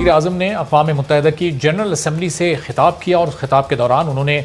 وزیر اعظم نے اقوام متحدہ کی جنرل اسمبلی سے خطاب کیا اور اس خطاب کے دوران انہوں نے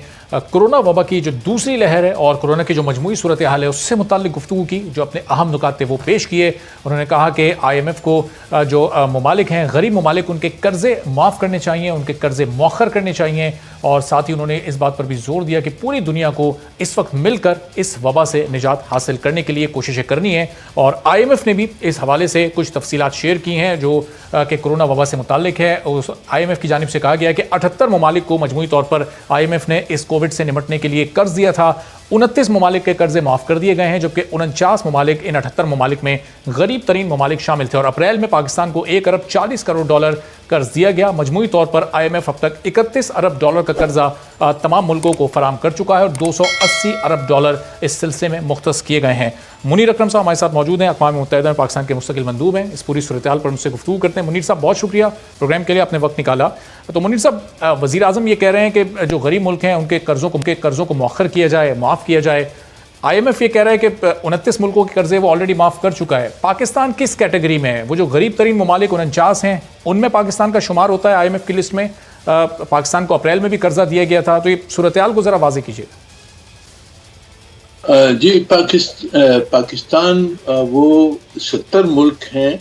کورونا وبا کی جو دوسری لہر ہے اور کورونا کی جو مجموعی صورتحال ہے اس سے متعلق گفتگو کی. جو اپنے اہم نکات تھے وہ پیش کیے. انہوں نے کہا کہ آئی ایم ایف کو جو ممالک ہیں غریب ممالک ان کے قرضے معاف کرنے چاہیے, ان کے قرضے مؤخر کرنے چاہیے, اور ساتھ ہی انہوں نے اس بات پر بھی زور دیا کہ پوری دنیا کو اس وقت مل کر اس وبا سے نجات حاصل کرنے کے لیے کوششیں کرنی ہیں. اور آئی ایم ایف نے بھی اس حوالے سے کچھ تفصیلات شیئر کی ہیں جو کہ کورونا وبا سے متعلق ہے. آئی ایم ایف کی جانب سے کہا گیا کہ 78 ممالک کو مجموعی طور پر آئی ایم ایف نے اس کووڈ سے نمٹنے کے لیے قرض دیا تھا. 29 ممالک کے قرضے معاف کر دیے گئے ہیں, جبکہ 49 ممالک ان 78 ممالک میں غریب ترین ممالک شامل تھے. اور اپریل میں پاکستان کو $1 ارب 40 کروڑ قرض دیا گیا. مجموعی طور پر آئی ایم ایف اب تک $31 ارب کا قرضہ تمام ملکوں کو فراہم کر چکا ہے اور $280 ارب اس سلسلے میں مختص کیے گئے ہیں. منیر اکرم صاحب ہمارے ساتھ موجود ہیں, اقوام متحدہ میں پاکستان کے مستقل مندوب ہیں. اس پوری صورتحال پر ان سے گفتگو کرتے ہیں. منیر صاحب بہت شکریہ پروگرام کے لیے, آپ نے وقت نکالا. تو منیر صاحب, وزیر اعظم یہ کہہ رہے ہیں کہ جو غریب ملک ہیں ان کے قرضوں کو مؤخر کیا جائے, معاف کیا جائے. آئی ایم ایف یہ کہہ رہا ہے کہ 29 ملکوں کے قرضے وہ آلریڈی معاف کر چکا ہے. پاکستان کس کیٹیگری میں ہے؟ وہ جو غریب ترین ممالک 49 ہیں ان میں پاکستان کا شمار ہوتا ہے آئی ایم ایف کی لسٹ میں. پاکستان کو اپریل میں بھی قرضہ دیا گیا تھا, تو یہ صورتحال کو ذرا واضح کیجیے. جی, پاکستان وہ 70 ملک ہیں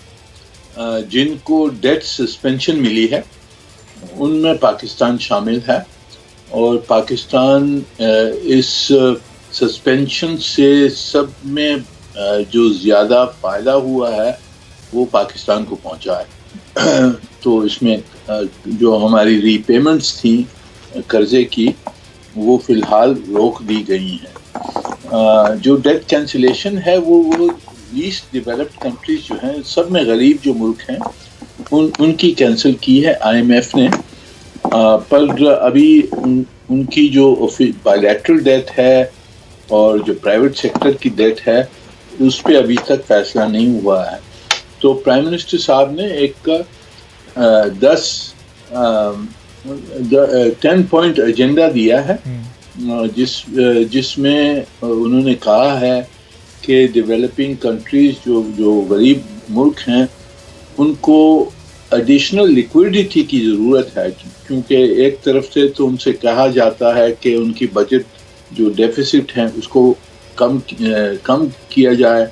جن کو ڈیٹ سسپینشن ملی ہے, ان میں پاکستان شامل ہے. اور پاکستان اس سسپینشن سے سب میں جو زیادہ فائدہ ہوا ہے وہ پاکستان کو پہنچا ہے. تو اس میں جو ہماری ری پیمنٹس تھیں قرضے کی وہ فی الحال روک دی گئی ہیں. جو ڈیٹ کینسلیشن ہے وہ لیسٹ ڈیولپڈ کنٹریز جو ہیں, سب میں غریب جو ملک ہیں ان کی کینسل کی ہے آئی ایم ایف نے. پر ابھی ان کی جو بائیلیٹرل ڈیٹ ہے اور جو پرائیویٹ سیکٹر کی ڈیٹ ہے اس پہ ابھی تک فیصلہ نہیں ہوا ہے. تو پرائم منسٹر صاحب نے ایک 10 پوائنٹ ایجنڈا دیا ہے جس میں انہوں نے کہا ہے کہ ڈیولپنگ کنٹریز جو غریب ملک ہیں ان کو ایڈیشنل لیکوئڈیٹی کی ضرورت ہے, کیونکہ ایک طرف سے تو ان سے کہا جاتا ہے کہ ان کی بجٹ جو ڈیفیسٹ ہیں اس کو کم کیا جائے,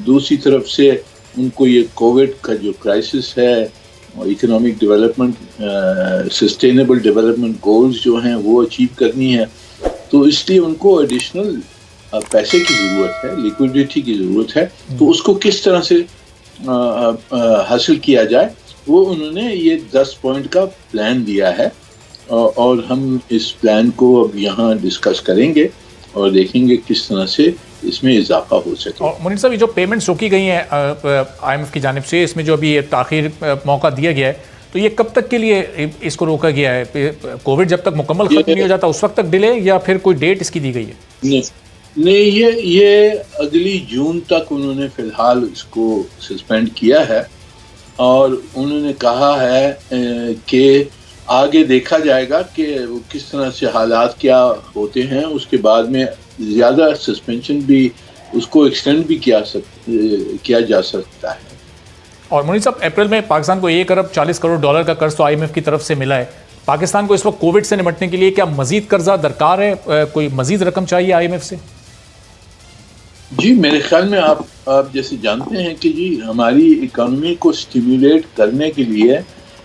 دوسری طرف سے ان کو یہ کووڈ کا جو کرائسس ہے اور economic development sustainable development goals جو ہیں وہ اچیو کرنی ہے. تو اس لیے ان کو ایڈیشنل پیسے کی ضرورت ہے, لیکوڈیٹی کی ضرورت ہے. تو اس کو کس طرح سے حاصل کیا جائے وہ انہوں نے یہ 10 پوائنٹ کا پلان دیا ہے, اور ہم اس پلان کو اب یہاں ڈسکس کریں گے اور دیکھیں گے کس طرح سے اس میں اضافہ ہو سکے. منیر صاحب, یہ جو پیمنٹس روکی گئی ہیں آئی ایم ایف کی جانب سے, اس میں جو ابھی تاخیر موقع دیا گیا ہے, تو یہ کب تک کے لیے اس کو روکا گیا ہے؟ کووڈ جب تک مکمل ختم نہیں ہو جاتا اس وقت تک ڈیلے, یا پھر کوئی ڈیٹ اس کی دی گئی ہے؟ نہیں, یہ اگلی جون تک انہوں نے فی الحال اس کو سسپینڈ کیا ہے, اور انہوں نے کہا ہے کہ آگے دیکھا جائے گا کہ کس طرح سے حالات کیا ہوتے ہیں. اس کے بعد میں زیادہ سسپینشن بھی اس کو ایکسٹینڈ بھی کیا جا سکتا ہے. اور منیر صاحب, اپریل میں پاکستان کو $1 ارب 40 کروڑ کا قرض تو آئی ایم ایف کی طرف سے ملا ہے. پاکستان کو اس وقت کووڈ سے نمٹنے کے لیے کیا مزید قرضہ درکار ہے؟ کوئی مزید رقم چاہیے آئی ایم ایف سے؟ جی, میرے خیال میں آپ جیسے جانتے ہیں کہ جی ہماری اکانومی کو سٹیمیولیٹ کرنے کے لیے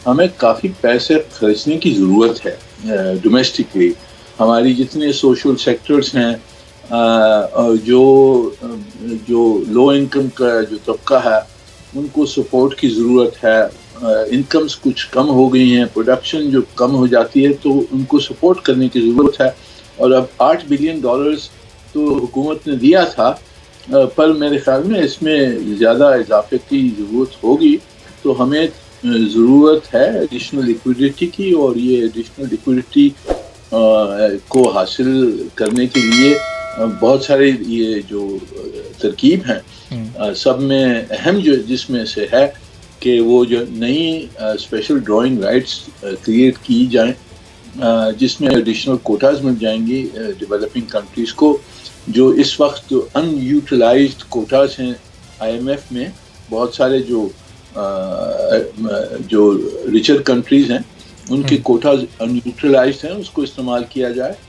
ہمیں کافی پیسے خرچنے کی ضرورت ہے ڈومیسٹکلی. ہماری جتنے سوشل سیکٹرز ہیں, جو لو انکم کا جو طبقہ ہے ان کو سپورٹ کی ضرورت ہے. انکمز کچھ کم ہو گئی ہیں, پروڈکشن جو کم ہو جاتی ہے تو ان کو سپورٹ کرنے کی ضرورت ہے. اور اب $8 بلین تو حکومت نے دیا تھا, پر میرے خیال میں اس میں زیادہ اضافے کی ضرورت ہوگی. تو ہمیں ضرورت ہے ایڈیشنل لیکوڈیٹی کی, اور یہ ایڈیشنل لیکوڈیٹی کو حاصل کرنے کے لیے بہت سارے یہ جو ترکیب ہیں, سب میں اہم جس میں سے ہے کہ وہ جو نئی اسپیشل ڈرائنگ رائٹس کریٹ کی جائیں, جس میں ایڈیشنل کوٹاز مل جائیں گی ڈیولپنگ کنٹریز کو. جو اس وقت ان یوٹیلائزڈ کوٹاز ہیں آئی ایم ایف میں, بہت سارے جو جو ریچر کنٹریز ہیں ان کے کوٹاز نیوٹرلائزڈ ہیں اس کو استعمال کیا جائے.